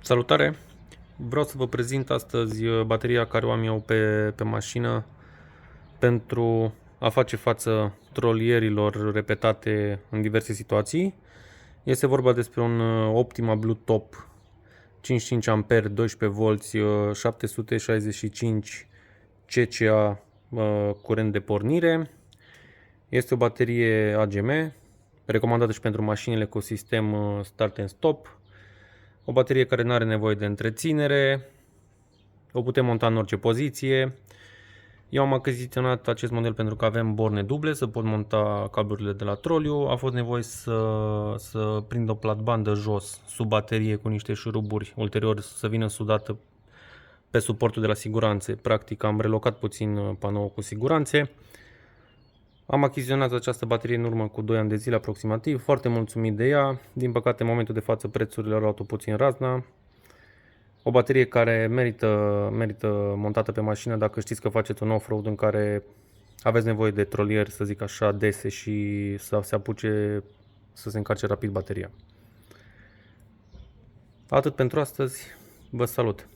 Salutare! Vreau să vă prezint astăzi bateria care o am eu pe mașină pentru a face față trolierilor repetate în diverse situații. Este vorba despre un Optima Blue Top 55 A, 12 V, 765 cca curent de pornire. Este o baterie AGM, recomandată și pentru mașinile cu sistem Start and Stop. O baterie care nu are nevoie de întreținere, o putem monta în orice poziție. Eu am achiziționat acest model pentru că avem borne duble, să pot monta cablurile de la troliu. A fost nevoie să prind o platbandă jos, sub baterie, cu niște șuruburi, ulterior să vină sudată pe suportul de la siguranțe. Practic am relocat puțin panoul cu siguranțe. Am achiziționat această baterie în urmă cu 2 ani de zile aproximativ, foarte mulțumit de ea. Din păcate, în momentul de față, prețurile au luat-o puțin razna. O baterie care merită montată pe mașină dacă știți că faceți un off-road în care aveți nevoie de trolier, să zic așa, dese și să se apuce să se încarce rapid bateria. Atât pentru astăzi, vă salut!